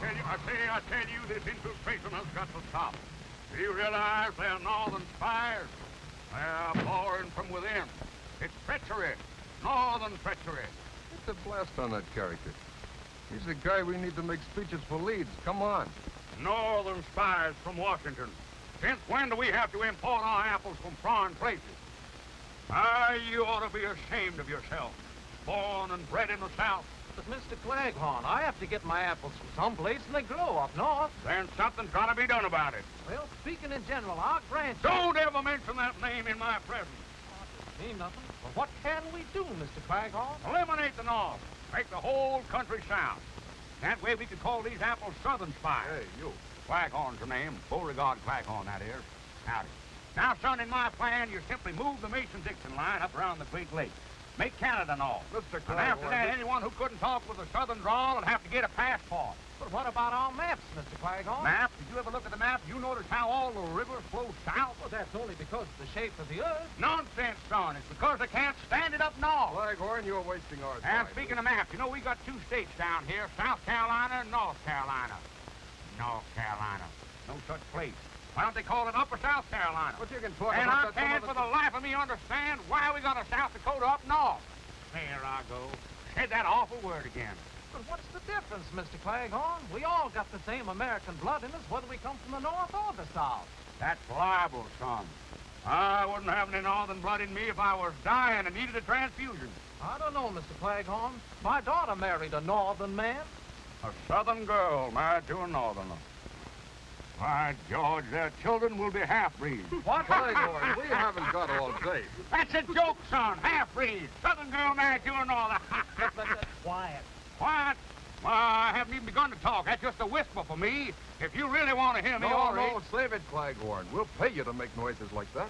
I tell you, this infiltration has got to stop. Do you realize they're northern spies? They're boring from within. It's treachery. Northern treachery. It's a blast on that character. He's the guy we need to make speeches for Leeds. Come on. Northern spies from Washington. Since when do we have to import our apples from foreign places? You ought to be ashamed of yourself. Born and bred in the South. But, Mr. Claghorn, I have to get my apples from someplace, and they grow up north. Then something's got to be done about it. Well, speaking in general, I'll grant you... Don't ever mention that name in my presence. It mean nothing. But what can we do, Mr. Claghorn? Eliminate the North. Make the whole country South. That way we could call these apples Southern spies. Hey, you. Claghorn's the name. Beauregard Claghorn, that is. Howdy. Now, son, in my plan, you simply move the Mason-Dixon line up around the Great Lakes. Make Canada North. Mr. And after that, anyone who couldn't talk with a Southern drawl would have to get a passport. But what about our maps, Mr. Claghorn? Map? Did you ever look at the map? You notice how all the rivers flow south? Well, that's only because of the shape of the earth. Nonsense, son. It's because they can't stand it up north. Claghorn, you're wasting our time. And speaking of maps, you know, we got two states down here, South Carolina and North Carolina. North Carolina. No such place. Why don't they call it Upper South Carolina? But you can talk and about I can't for the life of me understand why we got a South Dakota up north. There I go. Said that awful word again. But what's the difference, Mr. Claghorn? We all got the same American blood in us, whether we come from the north or the south. That's libel, son. I wouldn't have any northern blood in me if I was dying and needed a transfusion. I don't know, Mr. Claghorn. My daughter married a northern man. A southern girl married to a northerner. By George, their children will be half-breeds. What? Claghorn, we haven't got all day. That's a joke, son. Half-breeds. Southern girl married to a northerner. Quiet. Quiet? Well, I haven't even begun to talk. That's just a whisper for me. If you really want to hear me, all right. No, save it, Claghorn. We'll pay you to make noises like that.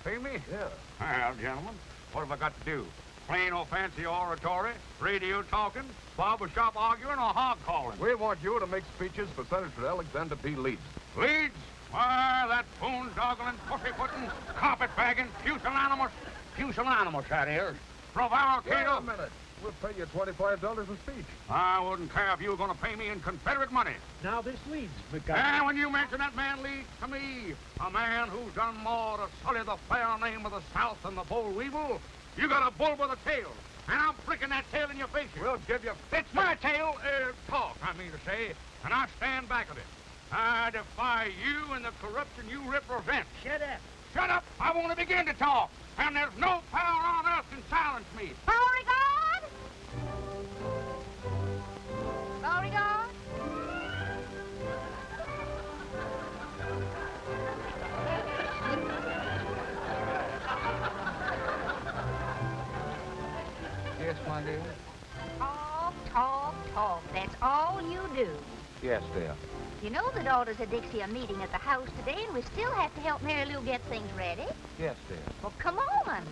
Pay me? Yeah. Well, gentlemen, what have I got to do? Plain or fancy oratory, radio talking, barber shop arguing, or hog calling? We want you to make speeches for Senator Alexander P. Leeds. Leeds? Why, that boondoggling, pussyfooting, carpetbagging, pusillanimous, that is. Wait Prevaricator. a minute. We'll pay you $25 a speech. I wouldn't care if you were going to pay me in Confederate money. Now this Leeds, And when you mention that man Leeds to me, a man who's done more to sully the fair name of the South than the boll weevil, you got a bull with a tail. And I'm flicking that tail in your face. We'll give you... It's my tail, talk, I mean to say, and I stand back of it. I defy you and the corruption you represent. Shut up. Shut up! I want to begin to talk, and there's no power on earth can silence me. Beauregard? Beauregard? Yes, my dear? Talk. That's all you do. Yes, dear. You know the Daughters of Dixie are meeting at the house today, and we still have to help Mary Lou get things ready. Yes, dear. Well, come on.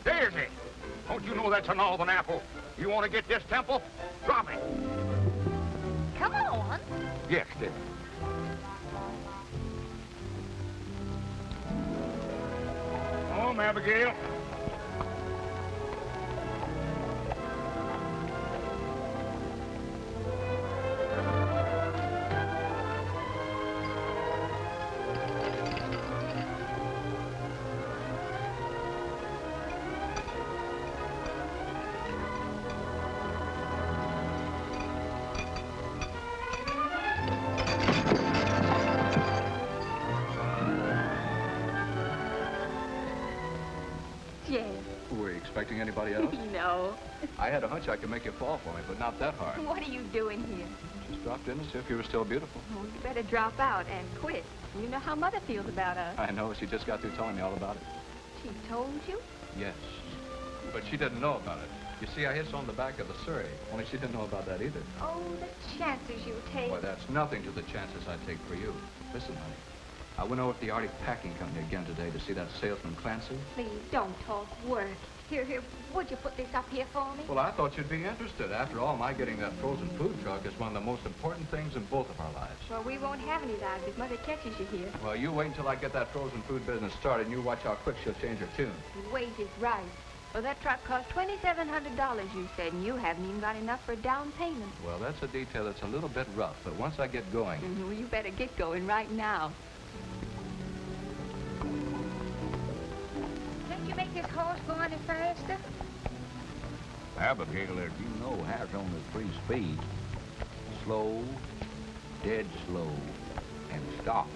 Daisy! Don't you know that's a northern apple? You want to get this temple? Drop it. Come on. Yes, dear. Home, Abigail. Expecting anybody else? No. I had a hunch I could make you fall for me, but not that hard. What are you doing here? Just dropped in to see if you were still beautiful. Oh, you better drop out and quit. You know how Mother feels about us. I know. She just got through telling me all about it. She told you? Yes. But she didn't know about it. You see, I hitched on the back of the Surrey. Only she didn't know about that either. Oh, the chances you take. Boy, that's nothing to the chances I take for you. Listen, honey. I went over to the Arctic Packing Company again today to see that salesman Clancy. Please, don't talk work. Here, would you put this up here for me? Well, I thought you'd be interested. After all, my getting that frozen food truck is one of the most important things in both of our lives. Well, we won't have any lives if Mother catches you here. Well, you wait until I get that frozen food business started, and you watch how quick she'll change her tune. Wait is right. Well, that truck cost $2,700, you said, and you haven't even got enough for a down payment. Well, that's a detail that's a little bit rough, but once I get going... Well, you better get going right now. Can't you make this horse go any faster? Abigail, as you know, has only 3 speeds. Slow, dead slow, and stop.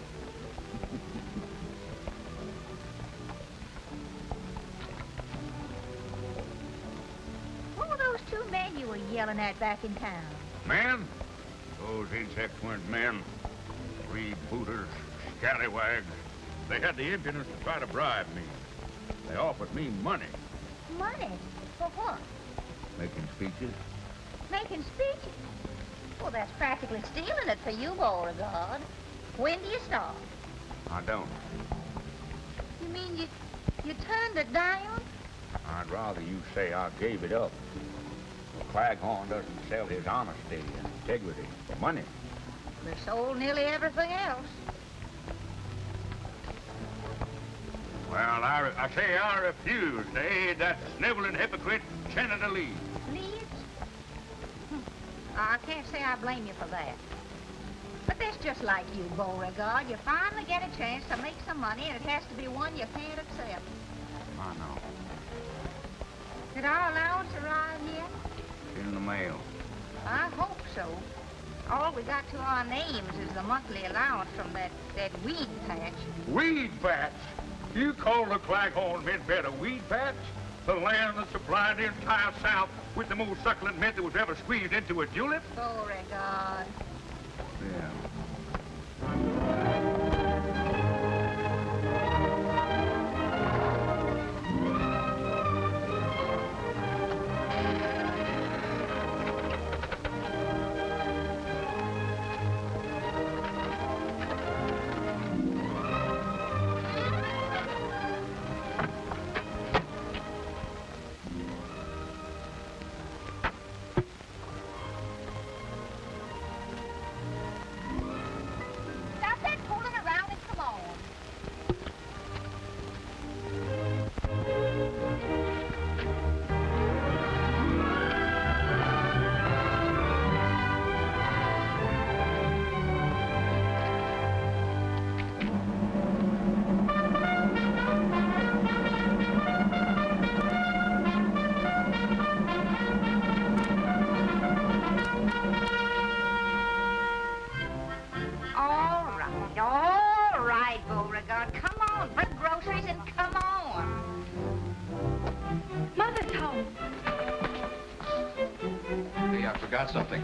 What were those 2 men you were yelling at back in town? Men? Those insects weren't men. Freebooters, scallywags. They had the impudence to try to bribe me. They offered me money. Money? For what? Making speeches. Making speeches? Well, that's practically stealing it for you, Beauregard. When do you start? I don't. You mean you turned it down? I'd rather you say I gave it up. Claghorn doesn't sell his honesty and integrity for money. We sold nearly everything else. Well, I say I refuse to aid that sniveling hypocrite, Senator Lee. Leeds? I can't say I blame you for that. But that's just like you, Beauregard. You finally get a chance to make some money, and it has to be one you can't accept. I know. Did our allowance arrive yet? In the mail. I hope so. All we got to our names is the monthly allowance from that weed patch. Weed patch? You call the Claghorn mint bed a weed patch? The land that supplied the entire South with the most succulent mint that was ever squeezed into a julep? Beauregard. Yeah. Stop that fooling around and come on. All right, Beauregard. Come on, bring groceries and come on. Mother's home. Hey, I forgot something.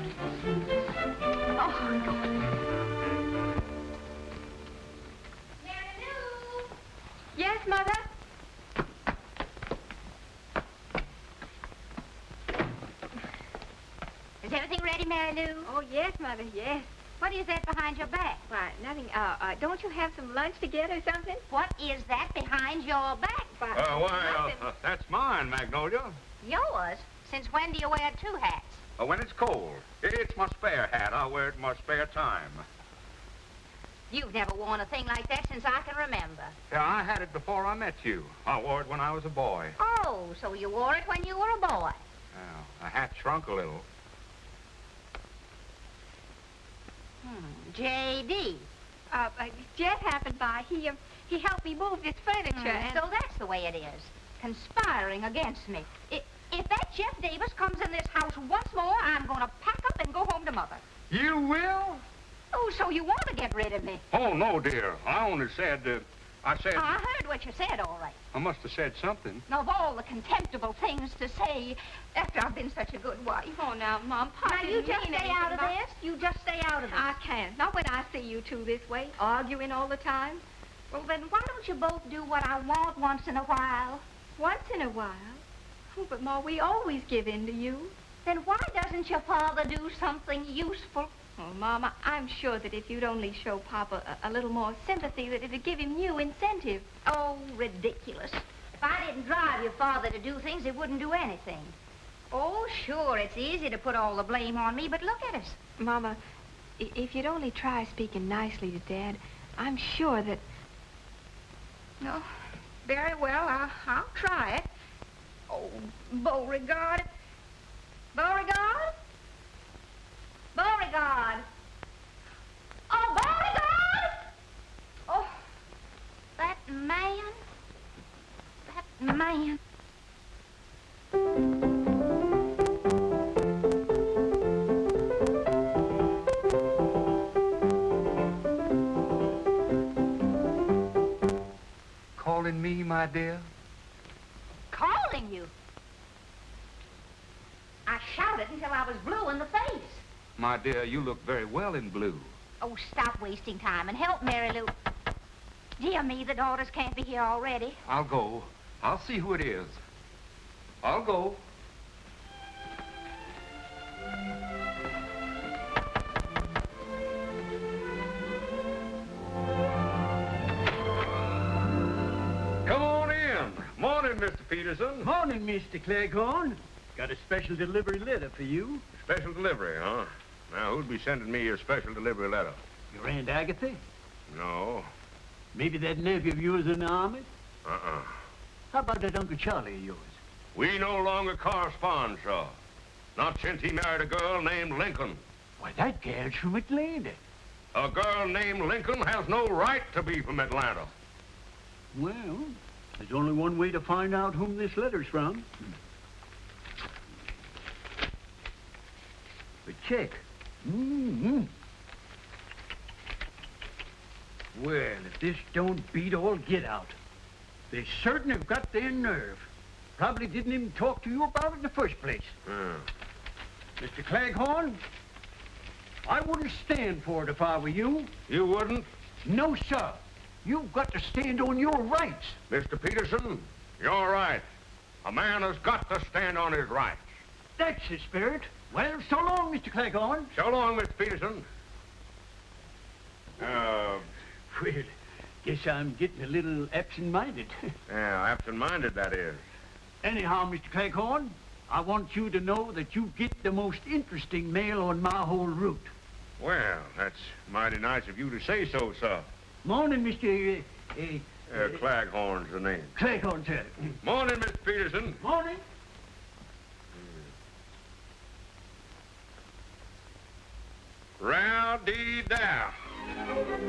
Oh, Mary Lou! yes, Mother? Is everything ready, Mary Lou? Oh, yes, Mother, yes. What is that behind your back? Why, nothing. Don't you have some lunch to get or something? What is that behind your back? Why, nothing. That's mine, Magnolia. Yours? Since when do you wear 2 hats? When it's cold. It's my spare hat. I wear it in my spare time. You've never worn a thing like that since I can remember. Yeah, I had it before I met you. I wore it when I was a boy. Oh, so you wore it when you were a boy. A hat shrunk a little. J.D. Jet happened by. He helped me move this furniture, and... So that's the way it is. Conspiring against me. If that Jeff Davis comes in this house once more, I'm going to pack up and go home to Mother. You will? Oh, so you want to get rid of me? Oh, no, dear. I only said, I said... I heard what you said, all right. I must have said something. Of all the contemptible things to say after I've been such a good wife. Oh, now, Mom, Papa Now, you didn't just mean stay out of anything this. You just stay out of this. I can't. Not when I see you two this way, arguing all the time. Well, then why don't you both do what I want once in a while? Once in a while. Oh, but, Ma, we always give in to you. Then why doesn't your father do something useful? Oh, Mama, I'm sure that if you'd only show Papa a little more sympathy, that it'd give him new incentive. Oh, ridiculous. If I didn't drive your father to do things, he wouldn't do anything. Oh, sure, it's easy to put all the blame on me, but look at us. Mama, if you'd only try speaking nicely to Dad, I'm sure that... No, very well, I'll try it. Oh, Beauregard. Beauregard? Beauregard. Oh, Beauregard! Oh, that man. That man. Calling me, my dear? Calling you? I shouted until I was blue in the face. My dear, you look very well in blue. Oh, stop wasting time and help Mary Lou. Dear me, the daughters can't be here already. I'll go. I'll see who it is. I'll go. Come on in. Morning, Mr. Peterson. Morning, Mr. Cleghorn. Got a special delivery letter for you. Special delivery, huh? Now, who'd be sending me your special delivery letter? Your Aunt Agatha? No. Maybe that nephew of yours in the army? Uh-uh. How about that Uncle Charlie of yours? We no longer correspond, sir. Not since he married a girl named Lincoln. Why, that gal's from Atlanta. A girl named Lincoln has no right to be from Atlanta. Well, there's only one way to find out whom this letter's from. A check. Mm-hmm. Well, if this don't beat all get out. They certain have got their nerve. Probably didn't even talk to you about it in the first place. Mr. Cleghorn, I wouldn't stand for it if I were you. You wouldn't? No, sir. You've got to stand on your rights. Mr. Peterson, you're right. A man has got to stand on his rights. That's the spirit. Well, so long, Mr. Cleghorn. So long, Mr. Peterson. Well, guess I'm getting a little absent-minded. Yeah, absent-minded, that is. Anyhow, Mr. Cleghorn, I want you to know that you get the most interesting mail on my whole route. Well, that's mighty nice of you to say so, sir. Morning, Mr. Claghorn's the name. Cleghorn, sir. Morning, Mr. Peterson. Morning. Row-dee-dow.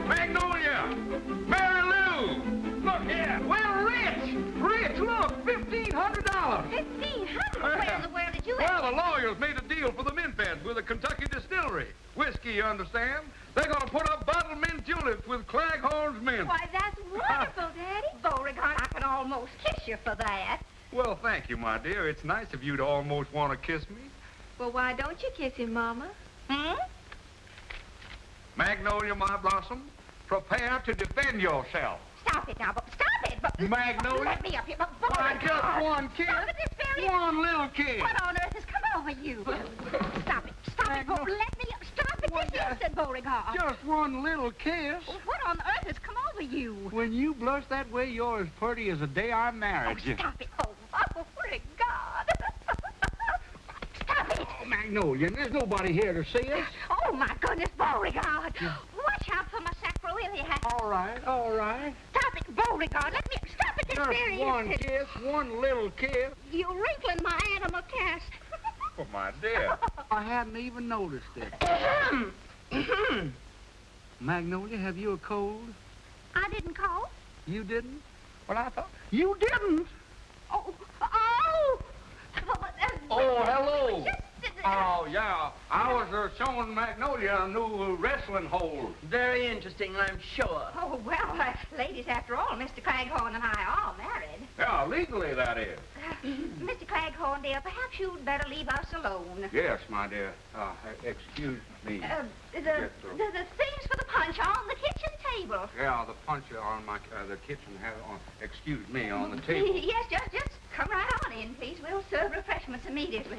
Magnolia! Mary Lou! Look here! Well, Rich! Rich, look! $1,500! $1,500? Where in the world did you Well, the lawyers made a deal for the mint beds with a Kentucky distillery. Whiskey, you understand? They're going to put up bottled mint juleps with Claghorn's mint. Why, that's wonderful, Daddy. Beauregard, I can almost kiss you for that. Well, thank you, my dear. It's nice of you to almost want to kiss me. Well, why don't you kiss him, Mama? Hmm? Magnolia, my blossom, prepare to defend yourself. Stop it now, stop it! But Magnolia? let me up here, but Why, Beauregard! just one kiss. Stop it this very... One little kiss. What on earth has come over you? Stop it, Beau. Let me up. Stop it this instant, Beauregard. Just one little kiss. What on earth has come over you? When you blush that way, you're as pretty as the day I married you. Stop it. Oh, Beauregard. Stop it. Oh, Magnolia, there's nobody here to see us. Oh, my goodness, Beauregard. Watch out for my sacroiliac. All right, all right. Stop it, Beauregard. Let me stop it this very Just one instant. kiss, one little kiss. You're wrinkling my animal cast. Oh, my dear. I hadn't even noticed it. Magnolia, have you a cold? I didn't call. You didn't? Well, I thought... You didn't? Oh. Oh, hello. Oh, yeah. I was showing Magnolia a new wrestling hold. Very interesting, I'm sure. Oh, well, ladies, after all, Mr. Claghorn and I are married. Yeah, legally, that is. Mr. Claghorn, dear, perhaps you'd better leave us alone. Yes, my dear. Excuse me. The things for the punch are on the kitchen table. Yeah, the punch on the kitchen on, excuse me, on the table. Yes, just come right on in, please. We'll serve refreshments immediately.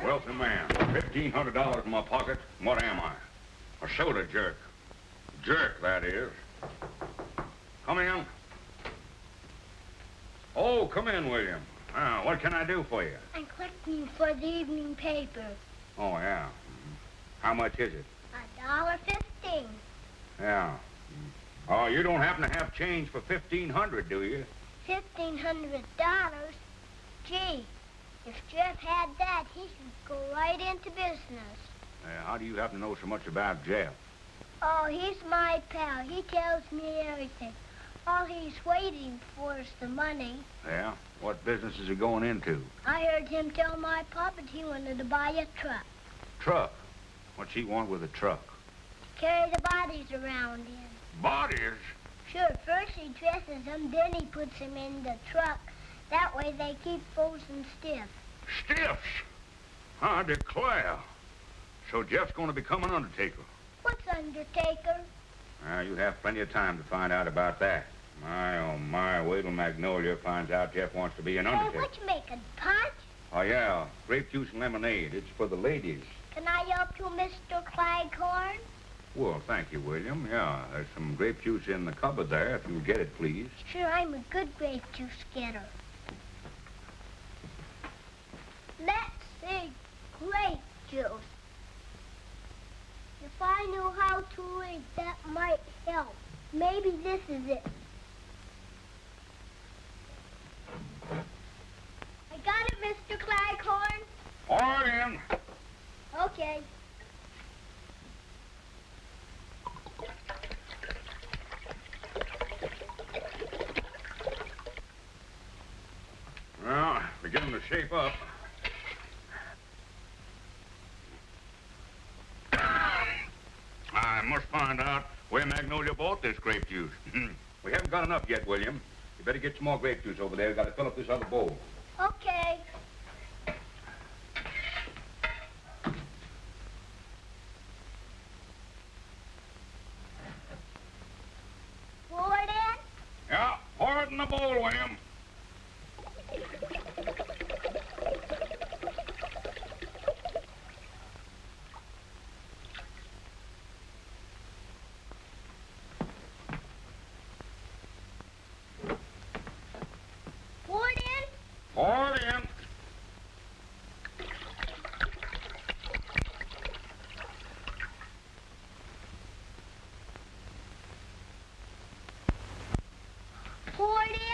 Wealthy man, $1,500 in my pocket. What am I? A soda jerk. Jerk, that is. Come in. Oh, come in, William. What can I do for you? I'm collecting for the evening paper. Oh, yeah. How much is it? $1.15. Yeah. Oh, you don't happen to have change for $1,500, do you? $1,500? Gee, if Jeff had that, he could go right into business. How do you happen to know so much about Jeff? Oh, he's my pal. He tells me everything. All he's waiting for is the money. Yeah? What business is he going into? I heard him tell my papa that he wanted to buy a truck. Truck? What's he want with a truck? Carry the bodies around in. Bodies? Sure, first he dresses them, then he puts them in the truck. That way they keep frozen stiff. Stiffs? I declare. So Jeff's going to become an undertaker. What's undertaker? You have plenty of time to find out about that. My, oh my, wait till Magnolia finds out Jeff wants to be an undertaker. Hey, what you making, punch? Oh, yeah, grape juice and lemonade. It's for the ladies. Can I help you, Mr. Claghorn? Well, thank you, William. Yeah, there's some grape juice in the cupboard there, if you'll get it, please. Sure, I'm a good grape juice getter. Let's see, grape juice. If I knew how to read, that might help. Maybe this is it. I got it, Mr. Claghorn. All right, in. Okay. Well, beginning to shape up. I must find out where Magnolia bought this grape juice. We haven't got enough yet, William. You better get some more grape juice over there. We've got to fill up this other bowl. Okay. Pour it in? Yeah, pour it in the bowl, William. Pour it in? Pour it in. Pour it in?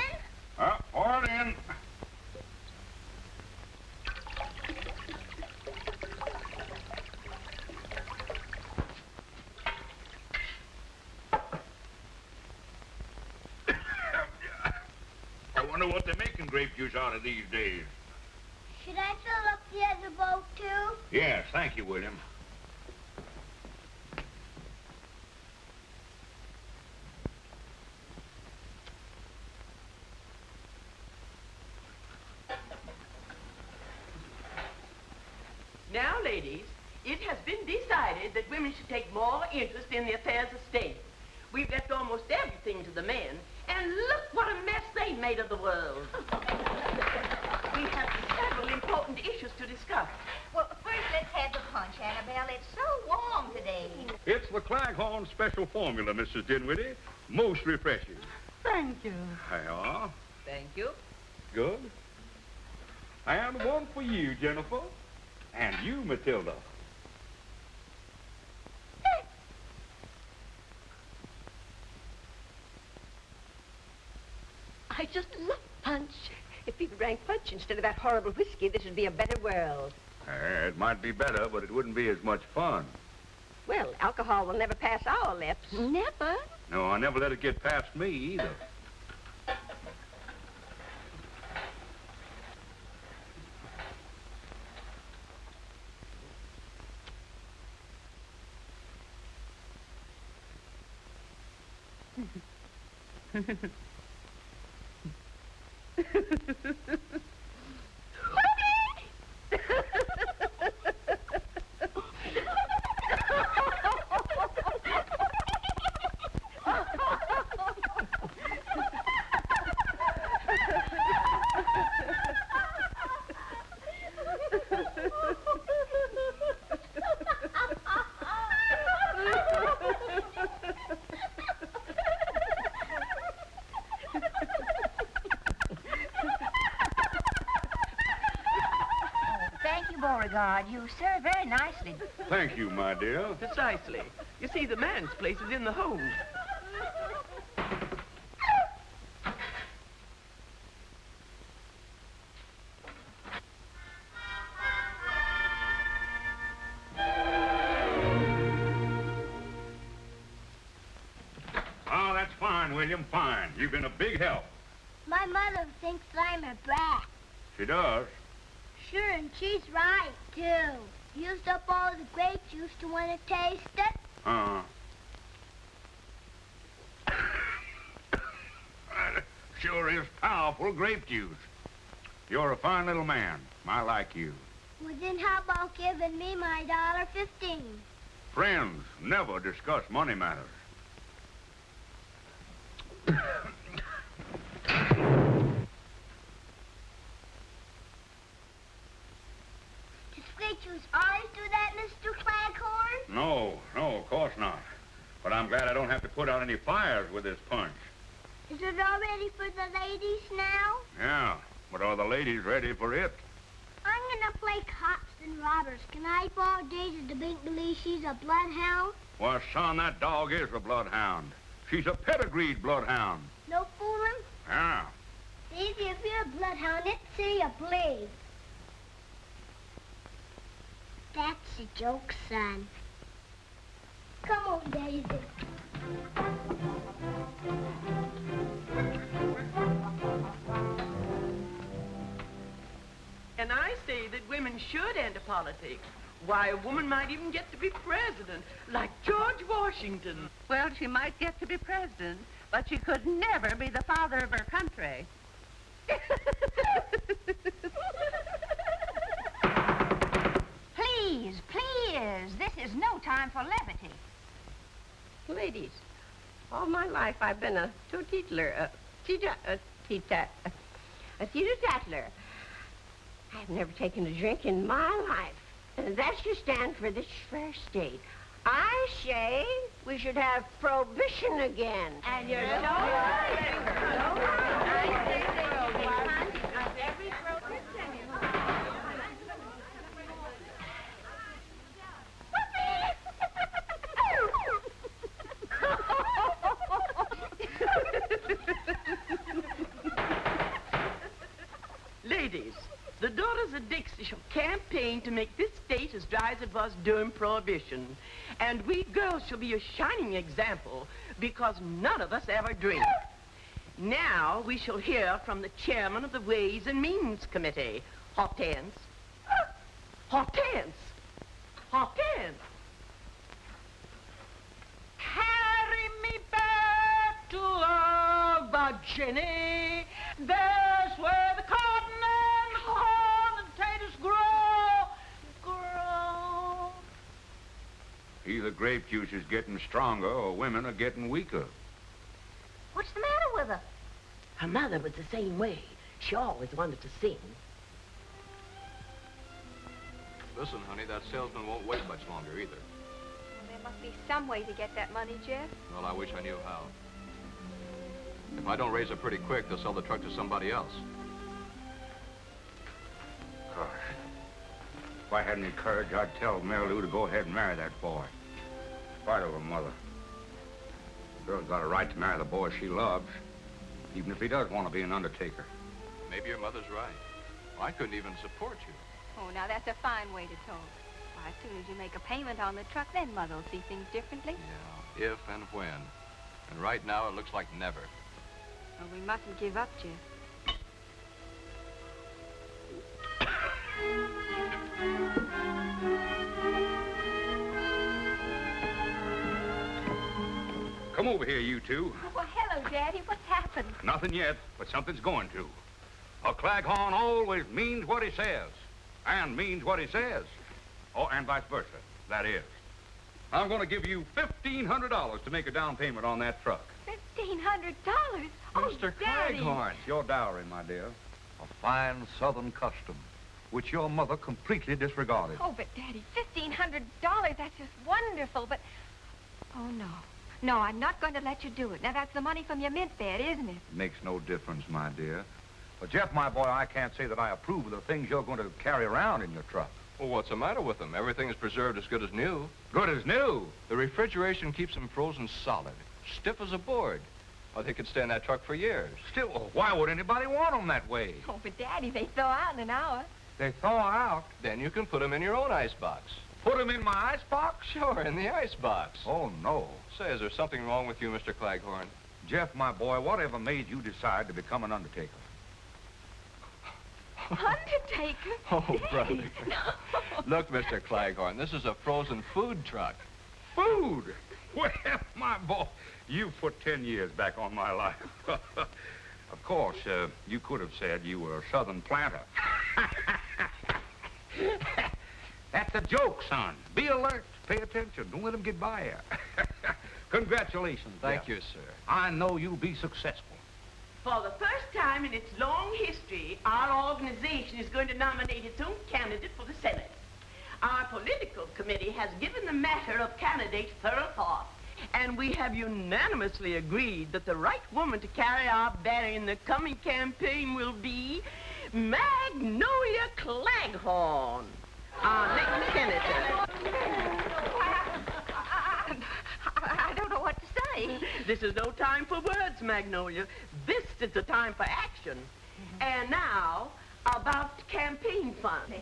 Pour it in. I wonder what they're making grape juice out of these days. Should I fill up the other boat, too? Yes, thank you, William. Now, ladies, it has been decided that women should take more interest in the affairs of state. We've left almost everything to the men, and look what a mess they made of the world. We have several important issues to discuss. Well, first let's have the punch, Annabelle. It's so warm today. It's the Claghorn special formula, Mrs. Dinwiddie. Most refreshing. Thank you. Hi-ya. Thank you. Good. And one for you, Jennifer. And you, Matilda. I just love punch. If people drank punch instead of that horrible whiskey, this would be a better world. It might be better, but it wouldn't be as much fun. Well, alcohol will never pass our lips. Never? No, I never let it get past me either. Thank you, Beauregard. You serve very nicely. Thank you, my dear. Precisely. You see, the man's place is in the home. William, fine. You've been a big help. My mother thinks I'm a brat. She does. Sure, and she's right, too. Used up all the grape juice to want to taste it. Sure is powerful grape juice. You're a fine little man. I like you. Well, then how about giving me my $1.15? Friends never discuss money matters. Does grape juice always do that, Mr. Claghorn? No, of course not. But I'm glad I don't have to put out any fires with this punch. Is it all ready for the ladies now? Yeah, but are the ladies ready for it? I'm gonna play cops and robbers. Can I borrow Daisy to make believe she's a bloodhound? Well, son, that dog is a bloodhound. She's a pedigreed bloodhound. No fooling? Yeah. Daisy, if you're a bloodhound, let's say you please. That's a joke, son. Come on, Daisy. And I say that women should enter politics. Why, a woman might even get to be president, like George Washington. Well, she might get to be president, but she could never be the father of her country. Please, this is no time for levity. Ladies, all my life I've been a teetotaler, a teetotaler. I've never taken a drink in my life. And that should stand for this fair state. I say we should have prohibition again. And you're so right. Ladies, the Daughters of Dixie shall campaign to make this state as dry as it was during Prohibition. And we girls shall be a shining example because none of us ever drink. Now we shall hear from the chairman of the Ways and Means Committee. Hortense. Hortense. Hortense. Carry me back to old Virginia. There's where the cotton and corn and potatoes grow. Either grape juice is getting stronger or women are getting weaker. What's the matter with her? Her mother was the same way. She always wanted to sing. Listen, honey, that salesman won't wait much longer either. Well, there must be some way to get that money, Jeff. Well, I wish I knew how. If I don't raise it pretty quick, they'll sell the truck to somebody else. Gosh. If I had any courage, I'd tell Mary Lou to go ahead and marry that boy. In spite of her mother. The girl's got a right to marry the boy she loves, even if he does want to be an undertaker. Maybe your mother's right. I couldn't even support you. Oh, now that's a fine way to talk. Why, as soon as you make a payment on the truck, then Mother will see things differently. Yeah, if and when. And right now, it looks like never. Well, we mustn't give up, Jeff. Come over here, you two. Oh, well, hello, Daddy. What's happened? Nothing yet, but something's going to. A Claghorn always means what he says, and means what he says. Oh, and vice versa, that is. I'm going to give you $1,500 to make a down payment on that truck. $1,500? Oh, Mr. Daddy. Claghorn. It's your dowry, my dear. A fine Southern custom, which your mother completely disregarded. Oh, but Daddy, $1,500, that's just wonderful, but... Oh, no. No, I'm not going to let you do it. Now, that's the money from your mint bed, isn't it? Makes no difference, my dear. But, Jeff, my boy, I can't say that I approve of the things you're going to carry around in your truck. Well, what's the matter with them? Everything is preserved as good as new. Good as new. The refrigeration keeps them frozen solid, stiff as a board. Well, they could stay in that truck for years. Still, why would anybody want them that way? Oh, but Daddy, they thaw out in an hour. They thaw out. Then you can put them in your own icebox. Put them in my icebox? Sure, in the icebox. Oh, no. Say, is there something wrong with you, Mr. Claghorn? Jeff, my boy, whatever made you decide to become an undertaker? Undertaker? Oh, brother. Look, Mr. Claghorn, this is a frozen food truck. Food? Well, my boy, you put 10 years back on my life. Of course, you could have said you were a southern planter. That's a joke, son. Be alert. Pay attention. Don't let them get by you. Congratulations, Thank Jeff. you, sir. I know you'll be successful. For the first time in its long history, our organization is going to nominate its own candidate for the Senate. Our political committee has given the matter of candidates thorough thought, and we have unanimously agreed that the right woman to carry our banner in the coming campaign will be Magnolia Claghorn, our next senator. I don't know what to say. This is no time for words, Magnolia. This is the time for action. And now, about campaign funds.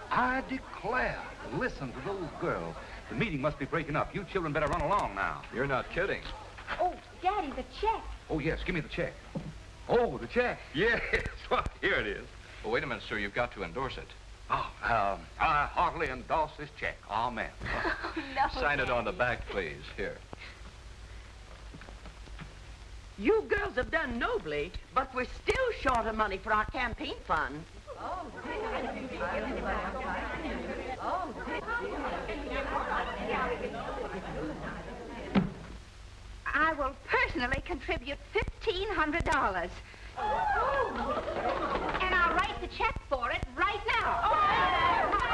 I declare, listen to those girls. The meeting must be breaking up. You children better run along now. You're not kidding. Oh, Daddy, the check. Oh, yes, give me the check. Oh, the check. Yes, well, here it is. Well, wait a minute, sir. You've got to endorse it. Oh, I heartily endorse this check. Amen. No, Sign it on the Daddy. back, please. Here. You girls have done nobly, but we're still short of money for our campaign fund. I will personally contribute $1,500. And I'll write the check for it right now.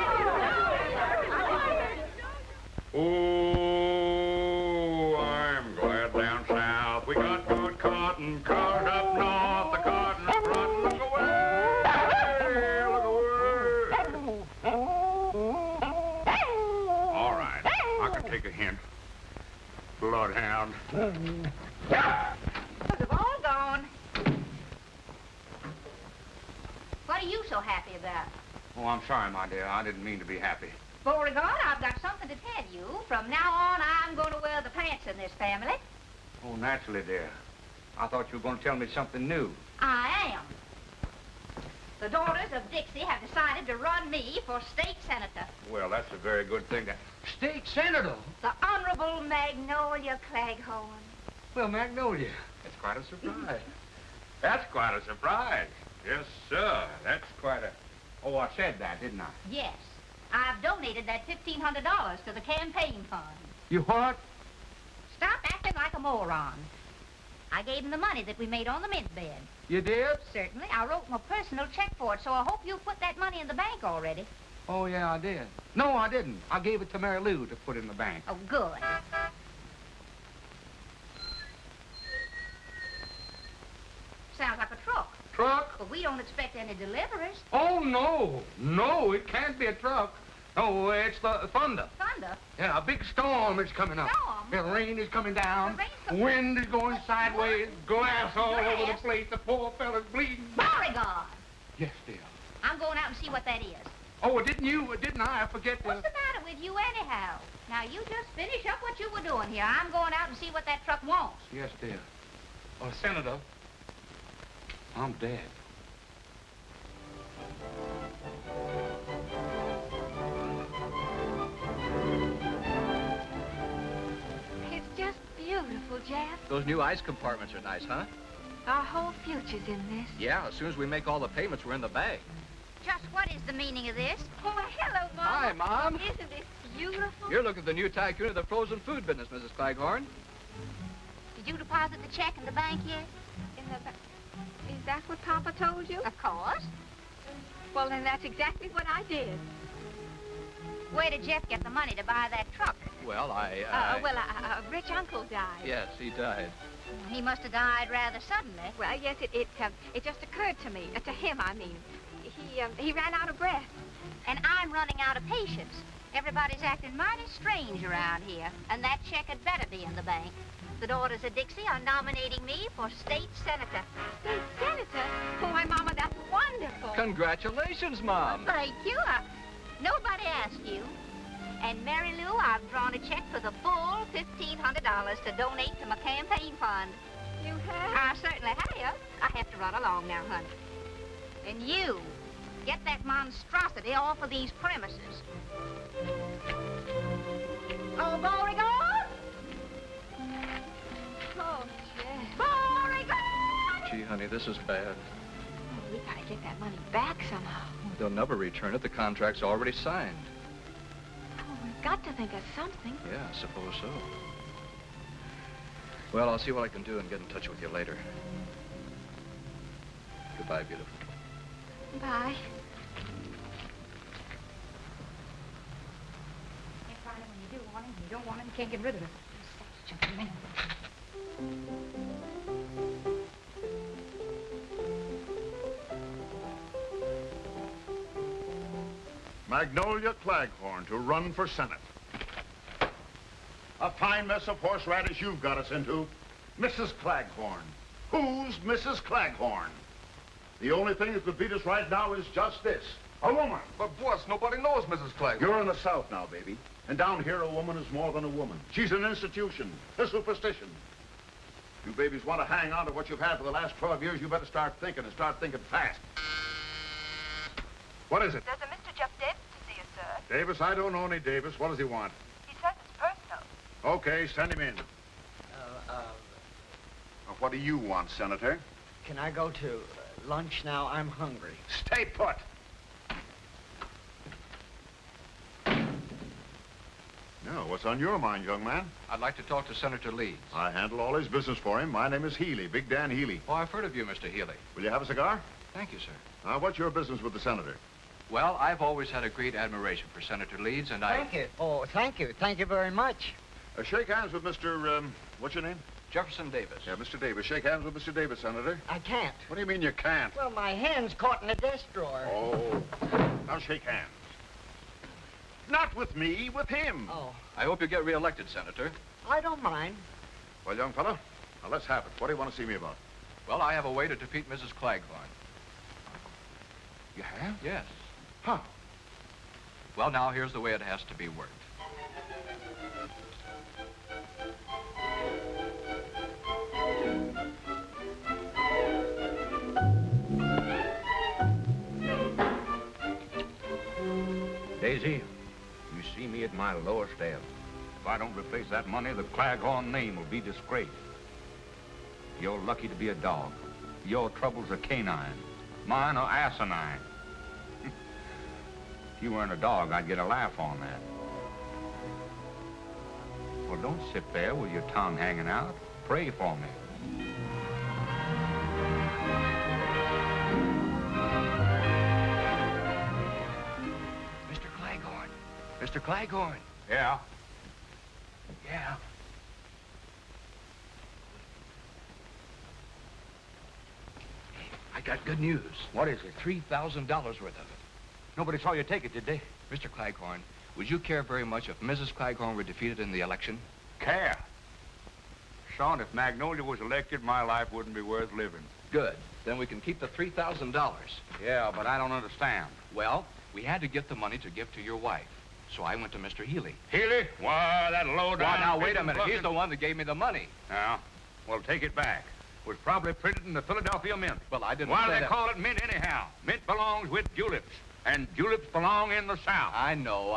Oh, I'm glad down south we got good cotton. Cars up north, the cotton's front. Look away, look away. All right, I can take a hint. Bloodhound. They're all gone. What are you so happy about? Oh, I'm sorry, my dear. I didn't mean to be happy. Beauregard, I've got something to tell you. From now on, I'm going to wear the pants in this family. Oh, naturally, dear. I thought you were going to tell me something new. I am. The Daughters of Dixie have decided to run me for state senator. Well, that's a very good thing. State senator? The Honorable Magnolia Claghorn. Well, Magnolia, that's quite a surprise. That's quite a surprise. Yes, sir. That's quite a... Oh, I said that, didn't I? Yes. I've donated that $1,500 to the campaign fund. You what? Stop acting like a moron. I gave him the money that we made on the mint bed. You did? Certainly. I wrote him a personal check for it, so I hope you put that money in the bank already. Oh, yeah, I did. No, I didn't. I gave it to Mary Lou to put in the bank. Oh, good. Sounds like a truck. Truck? But we don't expect any deliveries. Oh, no. No, it can't be a truck. No, it's the thunder. Thunder? Yeah, a big storm is coming up. Storm? The rain is coming down. The rain's The wind is going sideways. Glass all over the place. The poor fella's bleeding. Beauregard! Yes, dear. I'm going out and see what that is. Oh, didn't I? I forget to... What's the matter with you anyhow? Now, you just finish up what you were doing here. I'm going out and see what that truck wants. Yes, dear. Senator, I'm dead. It's just beautiful, Jeff. Those new ice compartments are nice, huh? Our whole future's in this. Yeah, as soon as we make all the payments, we're in the bag. Just what is the meaning of this? Oh, hello, Mom. Hi, Mom. Isn't this beautiful? You're looking at the new tycoon of the frozen food business, Mrs. Claghorn. Did you deposit the check in the bank yet? Is that what Papa told you? Of course. Well, then that's exactly what I did. Where did Jeff get the money to buy that truck? Well, A rich uncle died. Yes, he died. He must have died rather suddenly. Well, yes, it just occurred to me. To him, I mean. He ran out of breath. And I'm running out of patience. Everybody's acting mighty strange around here. And that check had better be in the bank. The Daughters of Dixie are nominating me for state senator. State senator? Why, Mama, that's wonderful. Congratulations, Mom. Thank you. Nobody asked you. And Mary Lou, I've drawn a check for the full $1,500 to donate to my campaign fund. You have? I certainly have. I have to run along now, honey. And you, get that monstrosity off of these premises. Oh, Beauregard! Oh, Jeff. Beauregard! Gee, honey, this is bad. Oh, we gotta get that money back somehow. They'll never return it. The contract's already signed. Oh, we've got to think of something. Yeah, I suppose so. Well, I'll see what I can do and get in touch with you later. Goodbye, beautiful. Bye. Can't find it when you do want him. You don't want him, you can't get rid of it. Magnolia Claghorn to run for Senate. A fine mess of horseradish you've got us into. Mrs. Claghorn. Who's Mrs. Claghorn? The only thing that could beat us right now is just this. A woman. But, boss, nobody knows Mrs. Claghorn. You're in the South now, baby. And down here, a woman is more than a woman. She's an institution, a superstition. If you babies want to hang on to what you've had for the last 12 years, you better start thinking and start thinking fast. What is it? There's a Mr. Jeff Davis to see you, sir. Davis? I don't know any Davis. What does he want? He says it's personal. Okay, send him in. What do you want, Senator? Can I go to lunch now? I'm hungry. Stay put. Now, what's on your mind, young man? I'd like to talk to Senator Leeds. I handle all his business for him. My name is Healy, Big Dan Healy. Oh, I've heard of you, Mr. Healy. Will you have a cigar? Thank you, sir. What's your business with the senator? Well, I've always had a great admiration for Senator Leeds, and Thank you. Oh, thank you. Thank you very much. Shake hands with Mr. What's your name? Jefferson Davis. Yeah, Mr. Davis. Shake hands with Mr. Davis, Senator. I can't. What do you mean you can't? Well, my hand's caught in a desk drawer. Oh. Now shake hands. Not with me, with him. Oh. I hope you get reelected, Senator. I don't mind. Well, young fella, now let's have it. What do you want to see me about? Well, I have a way to defeat Mrs. Claghorn. You have? Yes. How? Well, now, here's the way it has to be worked. Daisy, you see me at my lowest ebb. If I don't replace that money, the Claghorn name will be disgraced. You're lucky to be a dog. Your troubles are canine. Mine are asinine. If you weren't a dog, I'd get a laugh on that. Well, don't sit there with your tongue hanging out. Pray for me. Mr. Claghorn. Mr. Claghorn. Yeah? Yeah. I got good news. What is it? $3,000 worth of it. Nobody saw you take it, did they? Mr. Claghorn, would you care very much if Mrs. Claghorn were defeated in the election? Care? Son, if Magnolia was elected, my life wouldn't be worth living. Good. Then we can keep the $3,000. Yeah, but I don't understand. Well, we had to get the money to give to your wife. So I went to Mr. Healy. Healy? Why, that low-down... Well, now, wait a minute. He's the one that gave me the money. Yeah? Well, take it back. It was probably printed in the Philadelphia Mint. Well, I didn't Why say do they that. call it mint anyhow? Mint belongs with juleps, and juleps belong in the South. I know.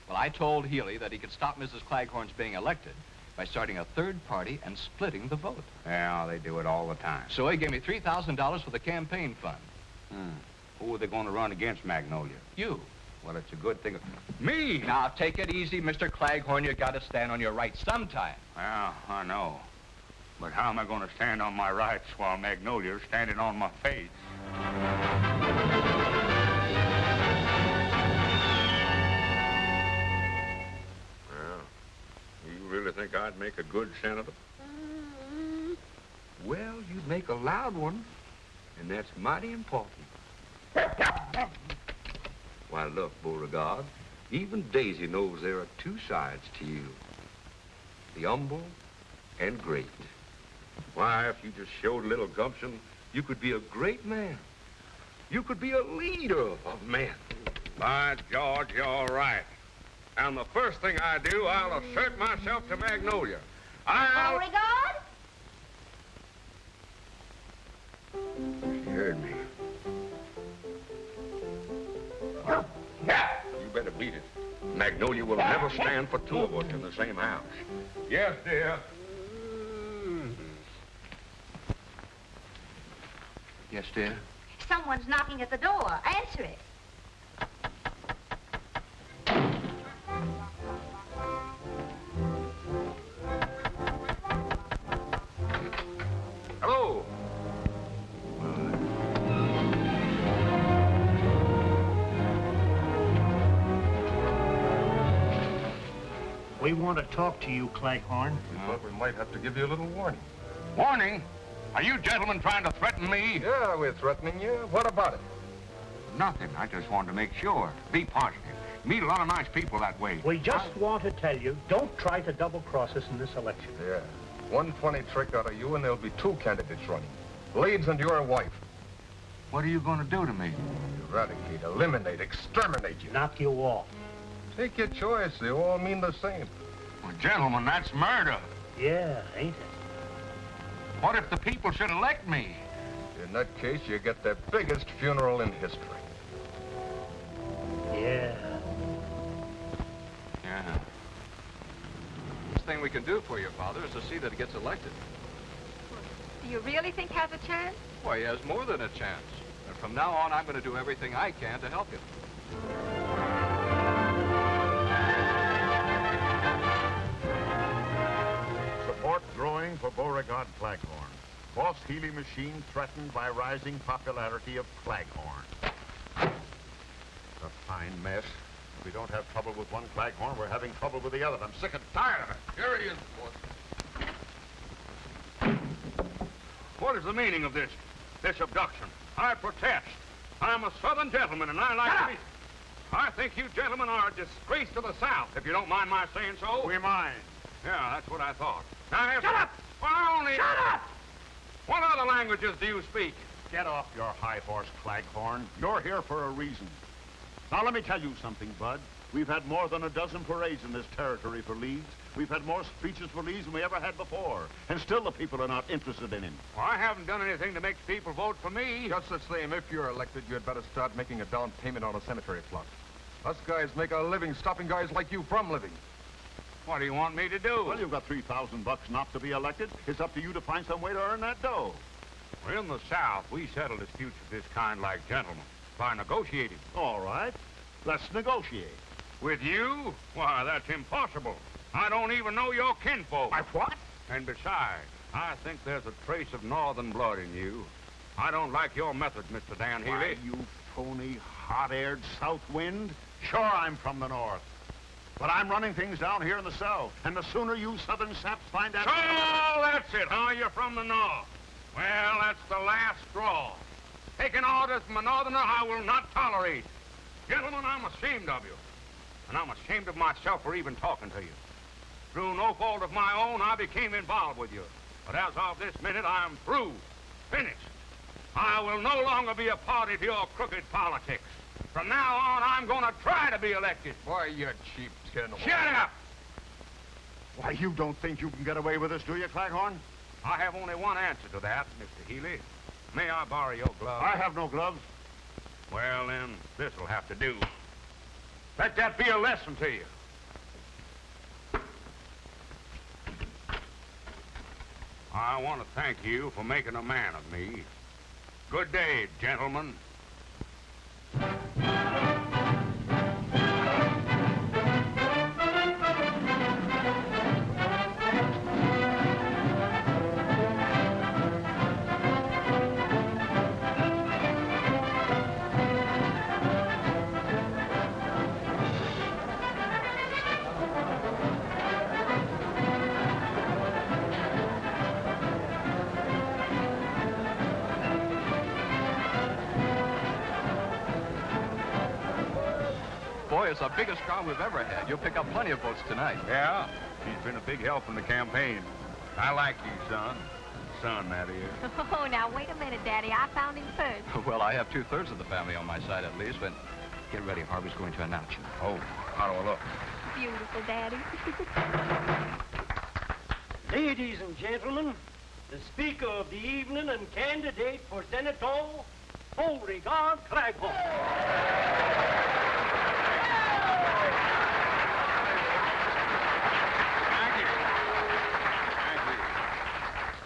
Well, I told Healy that he could stop Mrs. Claghorn's being elected by starting a third party and splitting the vote. Yeah, they do it all the time. So he gave me $3,000 for the campaign fund. Who are they going to run against, Magnolia? You. Well, it's a good thing. Me? Now, take it easy, Mr. Claghorn. You got to stand on your rights sometime. Yeah, I know. But how am I going to stand on my rights while Magnolia's standing on my face? Well, you really think I'd make a good senator? Well, you'd make a loud one, and that's mighty important. Why, look, Beauregard, even Daisy knows there are two sides to you. The humble and great. Why, if you just showed a little gumption, you could be a great man. You could be a leader of men. By George, you're right. And the first thing I do, I'll assert myself to Magnolia. I'll... Beauregard? She heard me. Yeah. You better beat it. Magnolia will never stand for two of us in the same house. Yes, dear. Yes, dear? Someone's knocking at the door. Answer it. Hello. We want to talk to you, Claghorn. We thought we might have to give you a little warning. Warning? Are you gentlemen trying to threaten me? Yeah, we're threatening you. What about it? Nothing. I just wanted to make sure. Be positive. Meet a lot of nice people that way. We just want to tell you, don't try to double-cross us in this election. Yeah. One funny trick out of you and there'll be two candidates running. Leeds and your wife. What are you going to do to me? Eradicate, eliminate, exterminate you. Knock you off. Take your choice. They all mean the same. Well, gentlemen, that's murder. Yeah, ain't it? What if the people should elect me? In that case, you get the biggest funeral in history. Yeah. Yeah. Best thing we can do for your father is to see that he gets elected. Do you really think he has a chance? Why, he has more than a chance. And from now on, I'm going to do everything I can to help him. Support growing for Beauregard Claghorn. Boss Healy machine threatened by rising popularity of Claghorn. A fine mess. If we don't have trouble with one Claghorn, we're having trouble with the other. I'm sick and tired of it. Here he is, boss. What is the meaning of this abduction? I protest. I'm a Southern gentleman, and I like to be... I think you gentlemen are a disgrace to the South, if you don't mind my saying so. We mind. Yeah, that's what I thought. Now, Shut up! Well, I only... Shut up! What other languages do you speak? Get off your high horse, Claghorn. You're here for a reason. Now, let me tell you something, Bud. We've had more than a dozen parades in this territory for Leeds. We've had more speeches for Leeds than we ever had before. And still the people are not interested in him. Well, I haven't done anything to make people vote for me. Just the same, if you're elected, you'd better start making a down payment on a cemetery plot. Us guys make our living stopping guys like you from living. What do you want me to do? Well, you've got $3,000 not to be elected. It's up to you to find some way to earn that dough. Well, in the South, we settle disputes of this kind like gentlemen, by negotiating. All right. Let's negotiate. With you? Why, that's impossible. I don't even know your kinfolk. My what? And besides, I think there's a trace of northern blood in you. I don't like your methods, Mr. Dan Healy. Why, you phony, hot-aired south wind. Sure, I'm from the north. But I'm running things down here in the south. And the sooner you southern saps find out... So, that's it, huh? You're from the north. Well, that's the last straw. Taking orders from a northerner I will not tolerate. Gentlemen, I'm ashamed of you. And I'm ashamed of myself for even talking to you. Through no fault of my own, I became involved with you. But as of this minute, I'm through. Finished. I will no longer be a party to your crooked politics. From now on, I'm going to try to be elected. Why, you cheap tin. Shut up! Why, you don't think you can get away with this, do you, Claghorn? I have only one answer to that, Mr. Healy. May I borrow your gloves? I have no gloves. Well, then, this'll have to do. Let that be a lesson to you. I want to thank you for making a man of me. Good day, gentlemen. Boy, it's the biggest crowd we've ever had. You'll pick up plenty of votes tonight. Yeah, he's been a big help in the campaign. I like you, son. Son, that is. Oh, now, wait a minute, Daddy. I found him first. Well, I have 2/3 of the family on my side at least, but get ready. Harvey's going to announce you. Oh, how do I look? beautiful, Daddy. Ladies and gentlemen, the speaker of the evening and candidate for Senator, Beauregard Claghorn.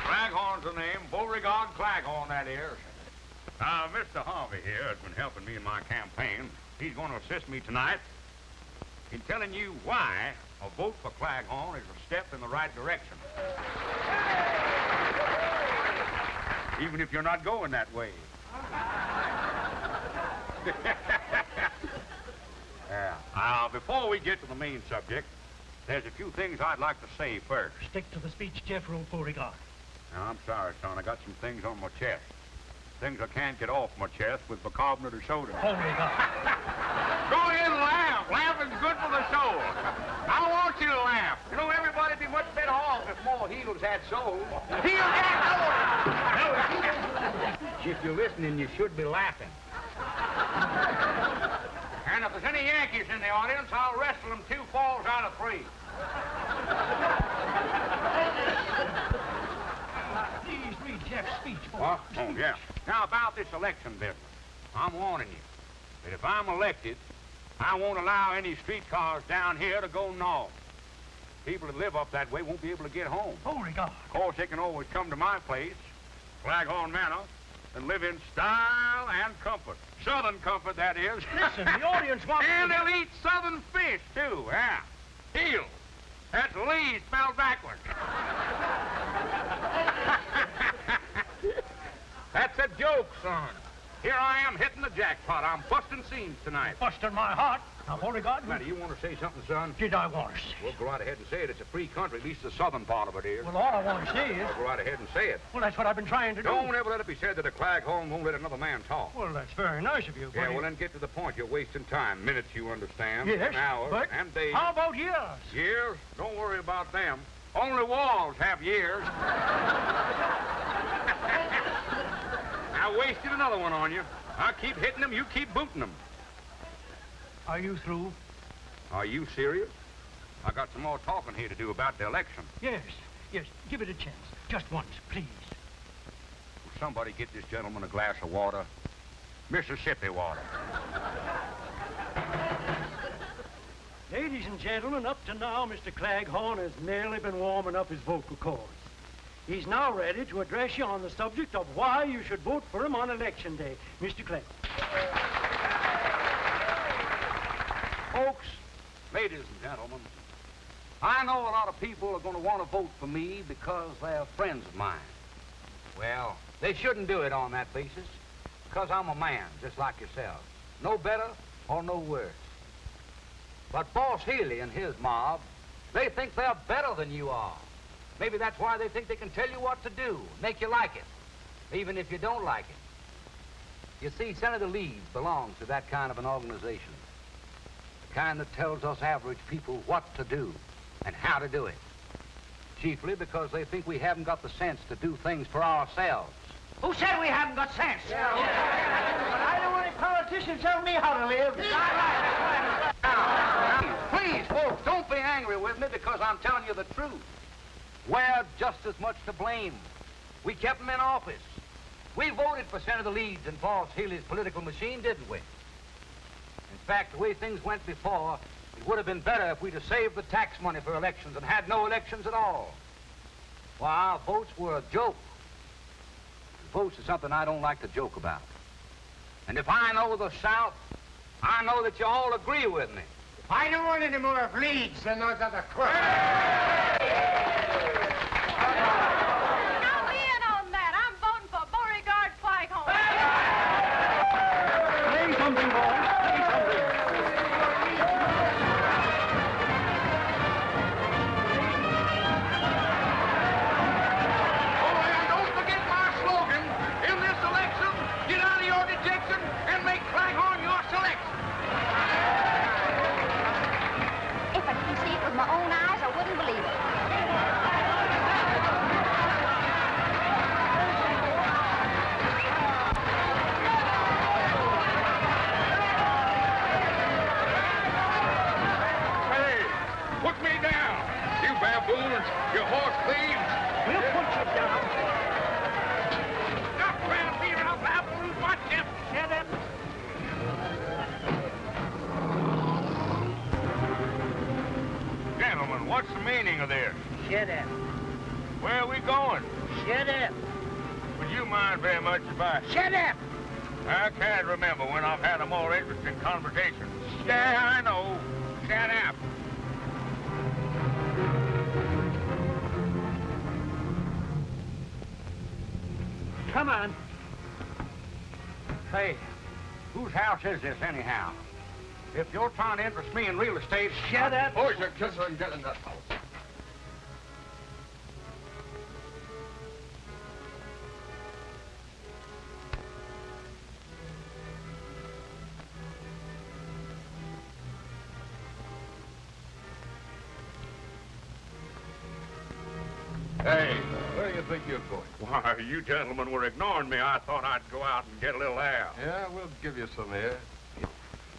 Claghorn's the name. Beauregard Claghorn, that is. Mr. Harvey here has been helping me in my campaign. He's going to assist me tonight in telling you why a vote for Claghorn is a step in the right direction. Even if you're not going that way. Before we get to the main subject, there's a few things I'd like to say first. Stick to the speech, Jeffrey Beauregard. Now, I'm sorry, son. I got some things on my chest. Things I can't get off my chest with bicarbonate of soda. Beauregard. Go ahead and laugh. Laughing's good for the soul. I want you to laugh. You know, everybody'd be much better off if more heels had souls. Heels had souls! If you're listening, you should be laughing. And if there's any Yankees in the audience, I'll wrestle them 2 falls out of 3. Please read Jeff's speech. What? Oh, yeah. Now, about this election business, I'm warning you that if I'm elected, I won't allow any streetcars down here to go north. People that live up that way won't be able to get home. Beauregard. Of course, they can always come to my place, Claghorn Manor, and live in style and comfort. Southern comfort, that is. Listen, the audience wants And they'll eat southern fish, too, yeah. Heel. That's Lee spelled backwards. That's a joke, son. Here I am hitting the jackpot. I'm busting scenes tonight. Busting my heart. Now, Beauregard. Now, do you want to say something, son? Did I want to say? Well, go right ahead and say it. It's a free country, at least the southern part of it is. Well, all I want to say is... Well, go right ahead and say it. Well, that's what I've been trying to do. Don't ever let it be said that a Claghorn won't let another man talk. Well, that's very nice of you, but... Yeah, well, then get to the point. You're wasting time. Minutes, you understand. Yes, Hours but and days. how about years? Years? Don't worry about them. Only walls have years. I wasted another one on you. I keep hitting them, you keep booting them. Are you through? Are you serious? I got some more talking here to do about the election. Yes, yes. Give it a chance. Just once, please. Will somebody get this gentleman a glass of water? Mississippi water. Ladies and gentlemen, up to now, Mr. Claghorn has merely been warming up his vocal cords. He's now ready to address you on the subject of why you should vote for him on Election Day. Mr. Claghorn. Folks, ladies and gentlemen, I know a lot of people are going to want to vote for me because they're friends of mine. Well, they shouldn't do it on that basis, because I'm a man, just like yourselves. No better or no worse. But Boss Healy and his mob, they think they're better than you are. Maybe that's why they think they can tell you what to do, make you like it, even if you don't like it. You see, Senator Leeds belongs to that kind of an organization. The kind that tells us average people what to do and how to do it. Chiefly because they think we haven't got the sense to do things for ourselves. Who said we haven't got sense? But I don't want any politicians telling me how to live. Now, please, folks, don't be angry with me because I'm telling you the truth. We're just as much to blame. We kept them in office. We voted for Senator Leeds and Boss Healy's political machine, didn't we? In fact, the way things went before, it would have been better if we'd have saved the tax money for elections and had no elections at all. Why, our votes were a joke. Votes is something I don't like to joke about. And if I know the South, I know that you all agree with me. I don't want any more of Leeds than those other crooks. Now in on that. I'm voting for Beauregard Claghorn. Say something, boys. Say something. Oh, and don't forget my slogan. In this election, get out of your dejection and make Claghorn your selection. If I could see it with my own eyes, I wouldn't believe violence, you horse thieves! We'll put you down. Stop trying to be around the absolute watch him. Shut up. Gentlemen, what's the meaning of this? Shut up. Where are we going? Shut up. Would you mind very much if I... Shut up. I can't remember when I've had a more interesting conversation. Yeah, I know. Shut up. Come on. Say, whose house is this anyhow? If you're trying to interest me in real estate... Shut up. Boys, you kiss her and get in that house. Hey, where do you think you're going? Why, you gentlemen were ignoring me. I thought I'd go out and get a little air. Yeah, we'll give you some air.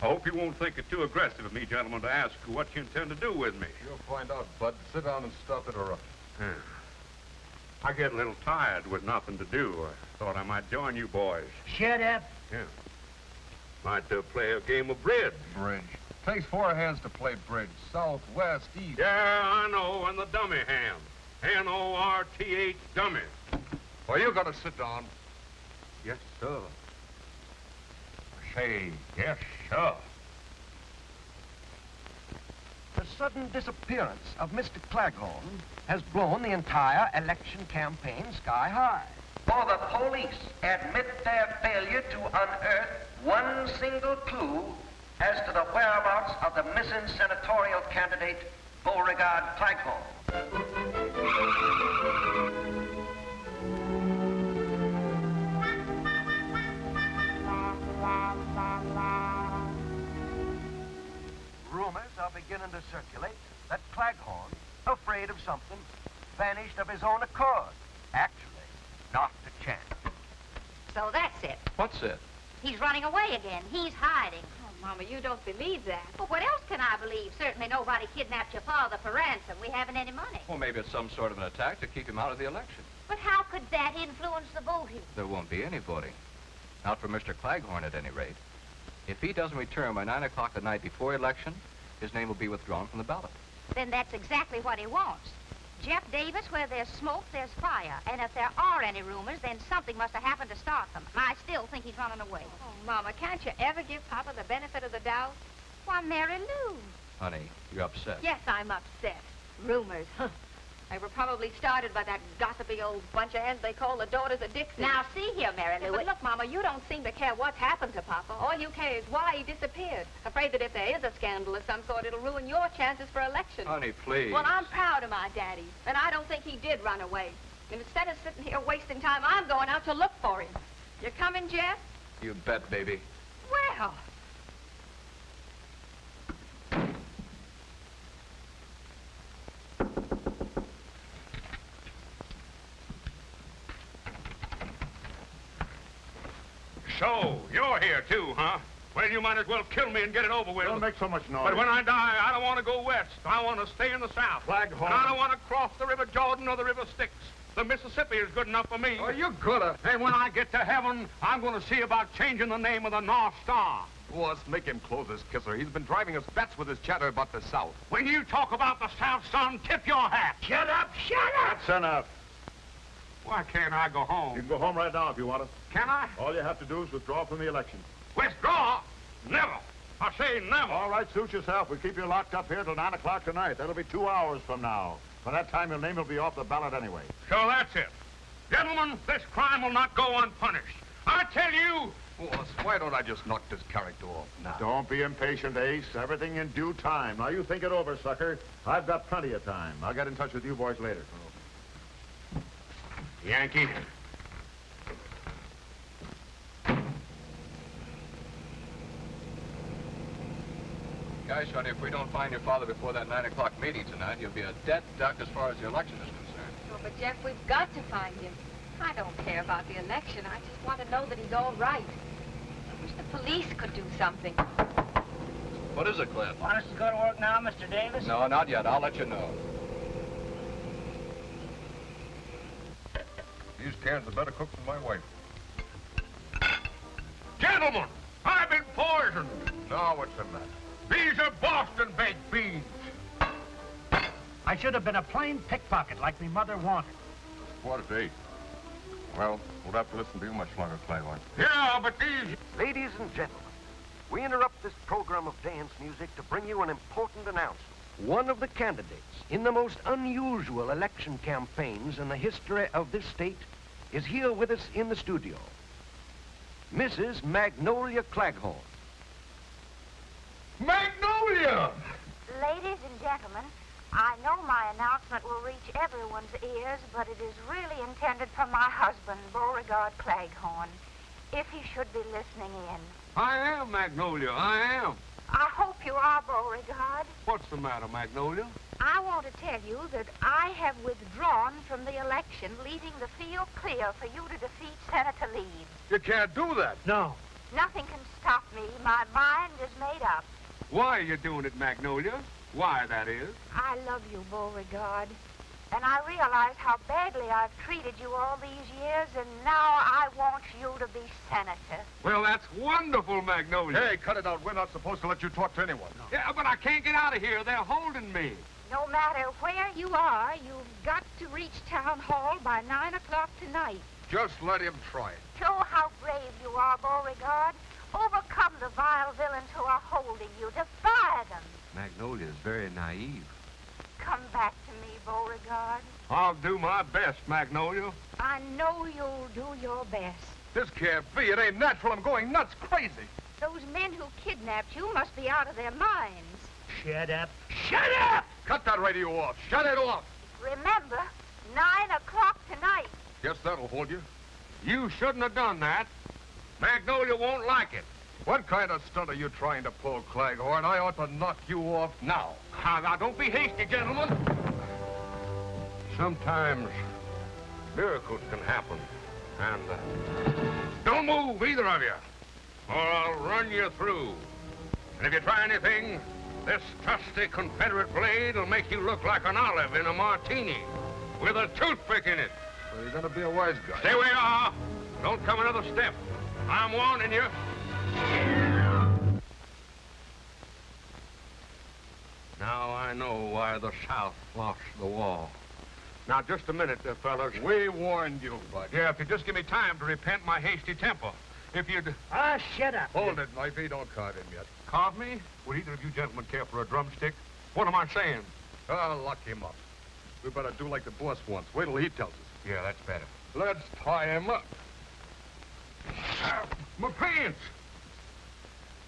I hope you won't think it too aggressive of me, gentlemen, to ask what you intend to do with me. You'll find out, Bud. Sit down and stop interrupting. Yeah. I get a little tired with nothing to do. I thought I might join you boys. Shut up. Yeah. Might play a game of bridge. Bridge. Takes 4 hands to play bridge. South, west, east. Yeah, I know, and the dummy hand. N-O-R-T-H, dummy. Well, you gotta sit down. Yes, sir. Say, yes, sir. The sudden disappearance of Mr. Claghorn has blown the entire election campaign sky high. For the police admit their failure to unearth one single clue as to the whereabouts of the missing senatorial candidate, Beauregard Claghorn. Rumors are beginning to circulate that Claghorn, afraid of something, vanished of his own accord. Actually, not a chance. So that's it. What's it? He's running away again. He's hiding. Oh, Mama, you don't believe that. Well, what else can I believe? Certainly nobody kidnapped your father for ransom. We haven't any money. Well, maybe it's some sort of an attack to keep him out of the election. But how could that influence the voting? There won't be any voting. Not for Mr. Claghorn, at any rate. If he doesn't return by 9 o'clock the night before election, his name will be withdrawn from the ballot. Then that's exactly what he wants. Jeff Davis, where there's smoke, there's fire. And if there are any rumors, then something must have happened to start them. I still think he's running away. Oh, Mama, can't you ever give Papa the benefit of the doubt? Why, Mary Lou. Honey, you're upset. Yes, I'm upset. Rumors, huh? They were probably started by that gossipy old bunch of heads they call the Daughters of Dixie. Now, see here, Mary Lou. But look, Mama, you don't seem to care what's happened to Papa. All you care is why he disappeared. Afraid that if there is a scandal of some sort, it'll ruin your chances for election. Honey, please. Well, I'm proud of my daddy, and I don't think he did run away. And instead of sitting here wasting time, I'm going out to look for him. You coming, Jeff? You bet, baby. Well... So, you're here too, huh? Well, you might as well kill me and get it over with. Don't make so much noise. But when I die, I don't want to go west. I want to stay in the south. Claghorn. And I don't want to cross the River Jordan or the River Styx. The Mississippi is good enough for me. Oh, you coulda. And when I get to heaven, I'm going to see about changing the name of the North Star. Boss, make him close his kisser. He's been driving us bats with his chatter about the South. When you talk about the South, son, tip your hat. Shut up, shut up. That's enough. Why can't I go You home? can go home right now if you want to. Can I? All you have to do is withdraw from the election. Withdraw? Never. I say never. All right, suit yourself. We'll keep you locked up here till 9 o'clock tonight. That'll be 2 hours from now. By that time, your name will be off the ballot anyway. So that's it. Gentlemen, this crime will not go unpunished. I tell you... Boss, why don't I just knock this character off now? Don't be impatient, Ace. Everything in due time. Now, you think it over, sucker. I've got plenty of time. I'll get in touch with you boys later. Yankee. Guys, honey, if we don't find your father before that 9 o'clock meeting tonight, you'll be a dead duck as far as the election is concerned. Oh, but Jeff, we've got to find him. I don't care about the election. I just want to know that he's all right. I wish the police could do something. What is it, Cliff? Want us to go to work now, Mr. Davis? No, not yet. I'll let you know. These cans are better cooked than my wife. Gentlemen, I've been poisoned. Now what's the matter? These are Boston baked beans. I should have been a plain pickpocket like me mother wanted. Quarter to 8. Well, we'll have to listen to you much longer, Claghorn. Yeah, but these... Ladies and gentlemen, we interrupt this program of dance music to bring you an important announcement. One of the candidates in the most unusual election campaigns in the history of this state is here with us in the studio. Mrs. Magnolia Claghorn. Magnolia! Ladies and gentlemen, I know my announcement will reach everyone's ears, but it is really intended for my husband, Beauregard Claghorn, if he should be listening in. I am, Magnolia, I am. I hope you are, Beauregard. What's the matter, Magnolia? I want to tell you that I have withdrawn from the election, leaving the field clear for you to defeat Senator Leeds. You can't do that. No. Nothing can stop me. My mind is made up. Why are you doing it, Magnolia? Why, that is. I love you, Beauregard. And I realize how badly I've treated you all these years, and now I want you to be senator. Well, that's wonderful, Magnolia. Hey, cut it out. We're not supposed to let you talk to anyone. No. Yeah, but I can't get out of here. They're holding me. No matter where you are, you've got to reach Town Hall by 9 o'clock tonight. Just let him try it. Show how brave you are, Beauregard. Overcome the vile villains who are holding you. Defy them. Magnolia's very naive. Come back to me, Beauregard. I'll do my best, Magnolia. I know you'll do your best. This can't be. It ain't natural. I'm going nuts crazy. Those men who kidnapped you must be out of their minds. Shut up. Shut up! Cut that radio off. Shut it off. Remember, 9 o'clock tonight. Guess that'll hold you. You shouldn't have done that. Magnolia won't like it. What kind of stunt are you trying to pull, Claghorn? I ought to knock you off now. Now, don't be hasty, gentlemen. Sometimes miracles can happen. And don't move, either of you, or I'll run you through. And if you try anything, this trusty Confederate blade will make you look like an olive in a martini with a toothpick in it. Well, you're gonna be a wise guy. Stay where you are. Don't come another step. I'm warning you. Now I know why the South lost the war. Now, just a minute, fellas. We warned you, Bud. Yeah, if you just give me time to repent my hasty temper. If you'd... Ah, shut up. Hold it, Knifey. Don't carve him yet. Carve me? Would either of you gentlemen care for a drumstick? What am I saying? Lock him up. We better do like the boss wants. Wait till he tells us. Yeah, that's better. Let's tie him up. My pants!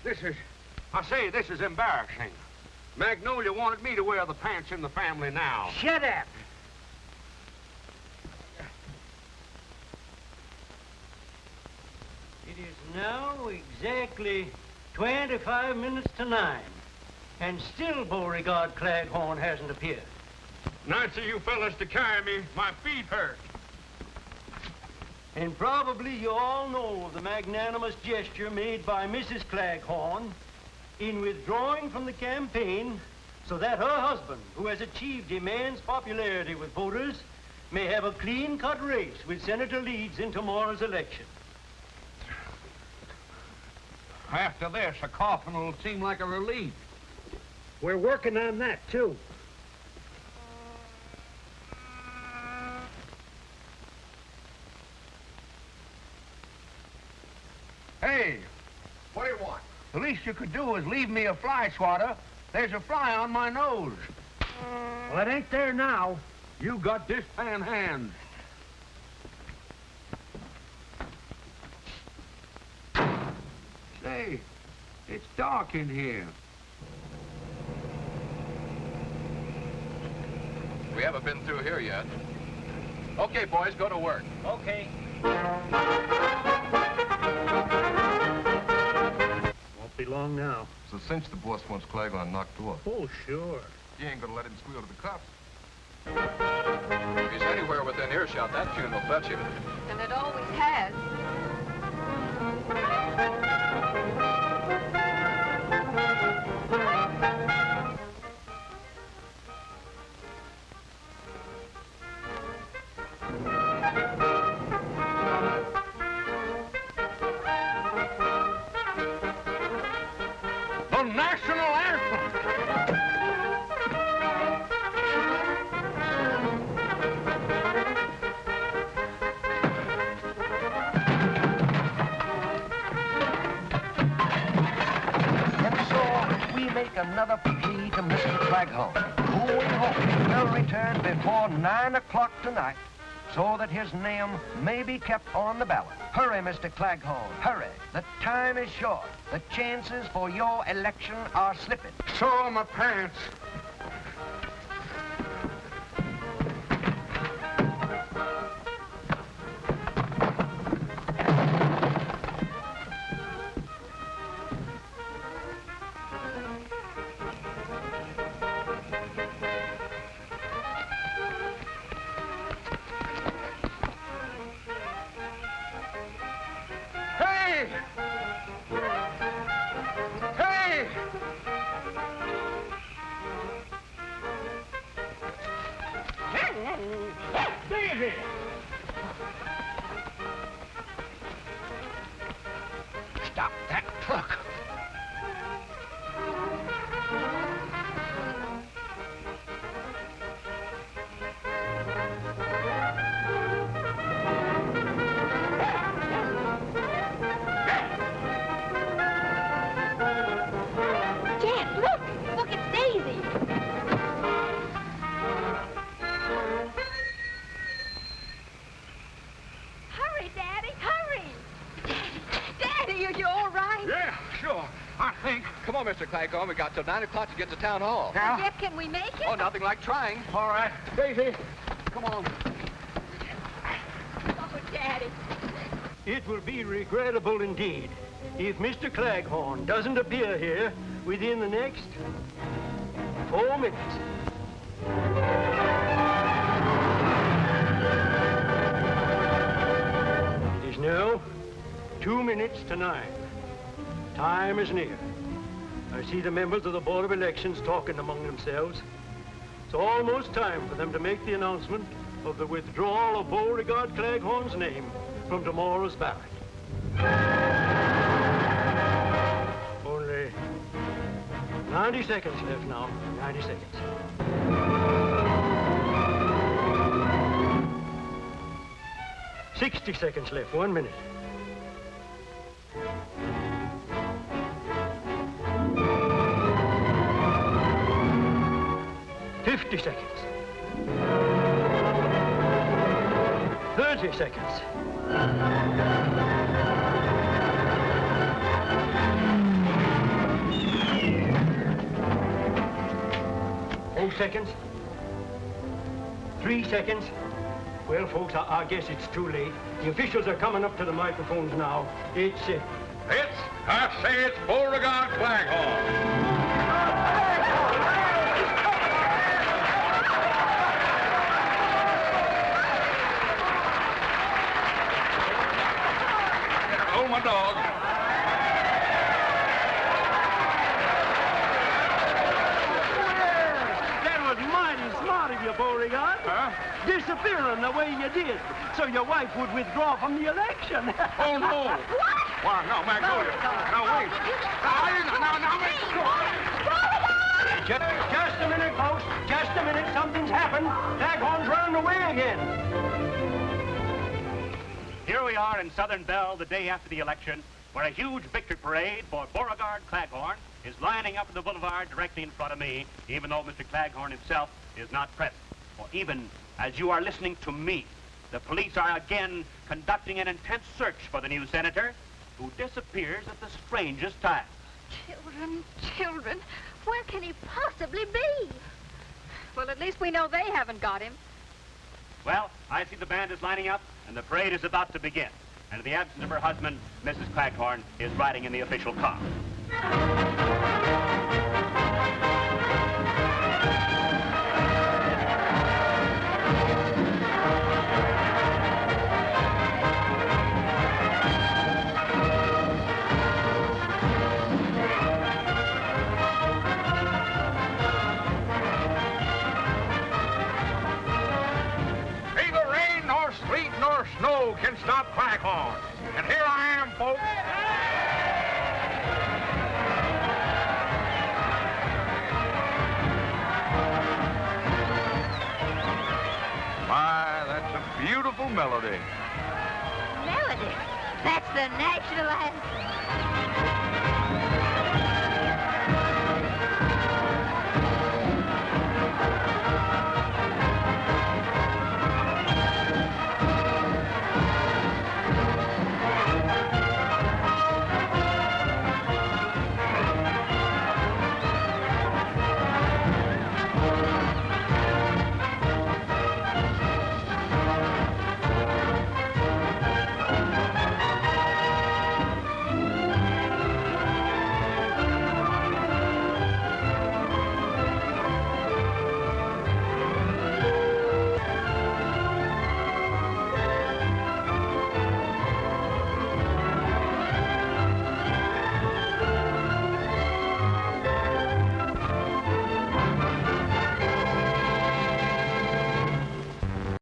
This is embarrassing. Magnolia wanted me to wear the pants in the family now. Shut up. It is now exactly 25 minutes to 9, and still Beauregard Claghorn hasn't appeared. Nice of you fellas to carry me. My feet hurt. And probably you all know of the magnanimous gesture made by Mrs. Claghorn in withdrawing from the campaign so that her husband, who has achieved immense popularity with voters, may have a clean-cut race with Senator Leeds in tomorrow's election. After this, a coffin will seem like a relief. We're working on that, too. Hey, what do you want? The least you could do is leave me a fly swatter. There's a fly on my nose. Well, it ain't there now. You got this pan hand. Say, it's dark in here. We haven't been through here yet. Okay, boys, go to work. Okay. Won't be long now. So since the boss wants Claghorn knocked off, Oh, sure. you ain't gonna let him squeal to the cops. If he's anywhere within earshot, that tune will fetch him. And it always has. another plea to Mr. Claghorn, who we hope will return before 9 o'clock tonight so that his name may be kept on the ballot. Hurry, Mr. Claghorn, hurry. The time is short. The chances for your election are slipping. So are my pants. Daisy! Stop that truck. Jeff, look! Look, it's Daisy! Hurry, Daddy, hurry! Daddy, are you all right? Yeah, sure. I think. Come on, Mr. Claghorn. We got till 9 o'clock to get to town hall. Well, Jeff, can we make it? Oh, nothing like trying. All right. Daisy, come on. Oh, Daddy. It will be regrettable indeed if Mr. Claghorn doesn't appear here within the next 4 minutes. It is now 2 minutes to 9. Time is near. I see the members of the Board of Elections talking among themselves. It's almost time for them to make the announcement of the withdrawal of Beauregard Claghorn's name from tomorrow's ballot. Only 90 seconds left now. 90 seconds. $60 seconds left. 1 minute. $50 seconds. 30 seconds. Four seconds. 3 seconds. Well, folks, I guess it's too late. The officials are coming up to the microphones now. I say it's Beauregard Claghorn. Oh, my dog. That was mighty smart of you, Beauregard. Huh? Disappearing the way you did, so your wife would withdraw from the election. Oh, no. Why, no, Magnolia. No, wait. Just a minute, folks. Just a minute. Something's happened. Claghorn's running away again. Here we are in Southern Belle the day after the election, where a huge victory parade for Beauregard Claghorn is lining up in the boulevard directly in front of me, even though Mr. Claghorn himself is not present. For even as you are listening to me, the police are again conducting an intense search for the new senator, who disappears at the strangest times. Children, children, where can he possibly be? Well, at least we know they haven't got him. Well, I see the band is lining up, and the parade is about to begin. And in the absence of her husband, Mrs. Claghorn is riding in the official car. Neither rain nor sleet nor snow can stop Claghorn. And here I am, folks. My, that's a beautiful melody. Melody. That's the national anthem.